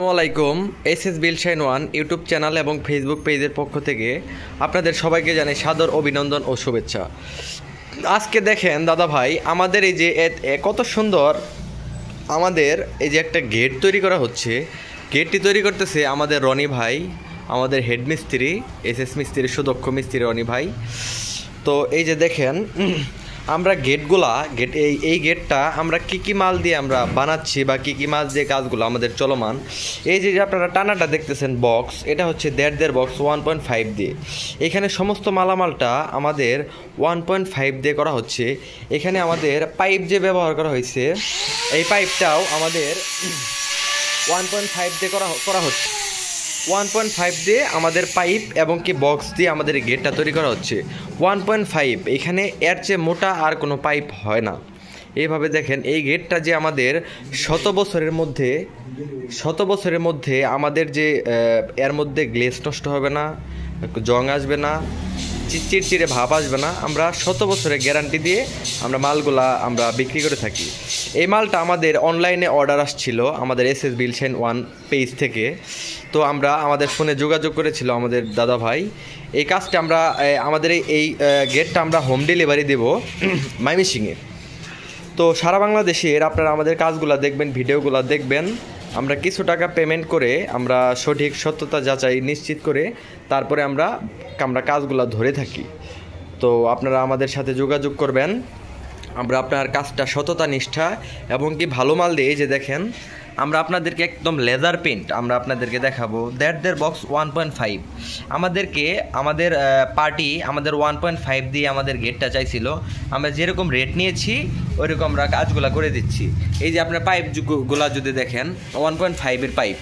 আসসালামাইকুম। SS বিলশাইন one YouTube channel এবং Facebook পেজের পক্ষ থেকে আপনাদের সবাইকে জানাই সাদর অভিনন্দন ও শুভেচ্ছা। আজকে দেখেন দাদা ভাই, আমাদের এই যে কত সুন্দর আমাদের এই যে একটা গেট তৈরি করা হচ্ছে। গেটটি তৈরি করতেছে আমাদের রনি ভাই, আমাদের হেড মিস্ত্রি, এসএস মিস্ত্রি, সুদক্ষ মিস্ত্রি রনি ভাই। তো এই যে দেখেন আমরা এই গেটটা আমরা কী মাল দিয়ে আমরা বানাচ্ছি বা কী মাল দিয়ে কাজগুলো আমাদের চলমান। এই যে আপনারা টানাটা দেখতেছেন বক্স, এটা হচ্ছে 1.5 বক্স 1.5 দিয়ে। এখানে সমস্ত মালামালটা আমাদের 1.5 দিয়ে করা হচ্ছে। এখানে আমাদের পাইপ যে ব্যবহার করা হয়েছে, এই পাইপটাও আমাদের 1.5 দিয়ে করা হচ্ছে। 1.5 দিয়ে আমাদের পাইপ এবং কি বক্স দিয়ে আমাদের এই গেটটা তৈরি করা হচ্ছে। 1.5 এখানে এর চেয়ে মোটা আর কোনো পাইপ হয় না। এইভাবে দেখেন এই গেটটা যে আমাদের শত বছরের মধ্যে আমাদের যে এর মধ্যে গ্লেজ নষ্ট হবে না, জং আসবে না, চিড়চিড়ে ভাব আসবে না। আমরা শত বছরের গ্যারান্টি দিয়ে আমরা মালগুলা আমরা বিক্রি করে থাকি। এই মালটা আমাদের অনলাইনে অর্ডার আসছিল আমাদের এসএস বিলশাইন ওয়ান পেজ থেকে। তো আমরা আমাদের ফোনে যোগাযোগ করেছিল আমাদের দাদা ভাই। এই কাজটা আমরা আমাদের এই গেটটা আমরা হোম ডেলিভারি দেব ময়মনসিংহে। তো সারা বাংলাদেশের আপনারা আমাদের কাজগুলো দেখবেন, ভিডিওগুলো দেখবেন। আমরা কিছু টাকা পেমেন্ট করে আমরা সঠিক সত্যতা যাচাই নিশ্চিত করে তারপরে আমরা কাজগুলো ধরে থাকি। তো আপনারা আমাদের সাথে যোগাযোগ করবেন। আমরা আপনার কাজটা সততা নিষ্ঠা এবং কি ভালো মাল দিয়ে, যে দেখেন আমরা আপনাদেরকে একদম লেদার পেন্ট আমরা আপনাদেরকে দেখাবো। 1.5 বক্স 1.5 আমাদের পার্টি আমাদের 1.5 দিয়ে আমাদের গেটটা চাইছিল। আমরা যেরকম রেট নিয়েছি ওইরকম আমরা কাজগুলো করে দিচ্ছি। এই যে আপনার পাইপগুলা যদি দেখেন 1.5-এর পাইপ,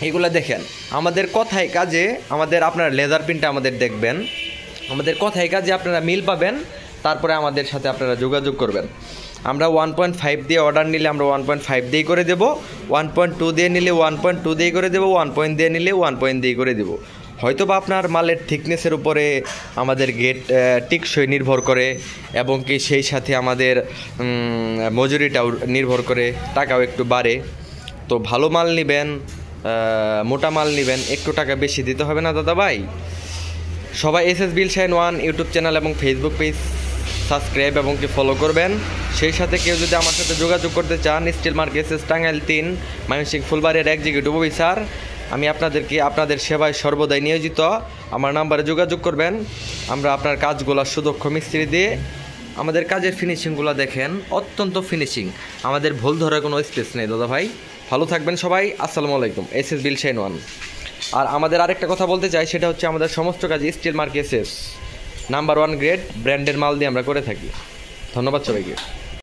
এগুলো দেখেন আমাদের কথায় কাজে আপনার লেদার প্রিন্টটা আমাদের দেখবেন। আমাদের কথায় কাজে আপনারা মিল পাবেন, তারপরে আমাদের সাথে আপনারা যোগাযোগ করবেন। আমরা 1.5 দিয়ে অর্ডার নিলে আমরা 1.5 দিয়েই করে দেবো, 1.2 দিয়ে নিলে 1.2 দিয়েই করে দেবো, 1 দিয়ে নিলে 1 দিয়ে করে দেবো। হয়তো বা আপনার মালের থিকনেসের উপরে আমাদের গেট টিকসই নির্ভর করে এবং কি সেই সাথে আমাদের মজুরিটাও নির্ভর করে, টাকাও একটু বাড়ে। তো ভালো মাল নেবেন, মোটা মাল নেবেন, একটু টাকা বেশি দিতে হবে না দাদা ভাই। সবাই এসএস বিলশাইন ওয়ান ইউটিউব চ্যানেল এবং ফেসবুক পেজ সাবস্ক্রাইব এবং কি ফলো করবেন। সেই সাথে কেউ যদি আমার সাথে যোগাযোগ করতে চান, steel market SS Tangail 3 Mymensingh ফুলবাড়ির এক্সিকিউটিভ অফিসার, আমি আপনাদের সেবায় সর্বদাই নিয়োজিত। আমার নাম্বারে যোগাযোগ করবেন। আমরা আপনার কাজগুলো সুদক্ষ মিস্ত্রি দিয়ে আমাদের কাজের ফিনিশিংগুলো দেখেন, অত্যন্ত ফিনিশিং, আমাদের ভুল ধরার কোনো স্পেস নেই দাদা ভাই। ভালো থাকবেন সবাই। আসসালামু আলাইকুম। SS বিলশাইন one. আর আমাদের আরেকটা কথা বলতে চাই, সেটা হচ্ছে আমাদের সমস্ত কাজ still mark SS number 1 grade ব্র্যান্ডের মাল দিয়ে আমরা করে থাকি। ধন্যবাদ সবাইকে।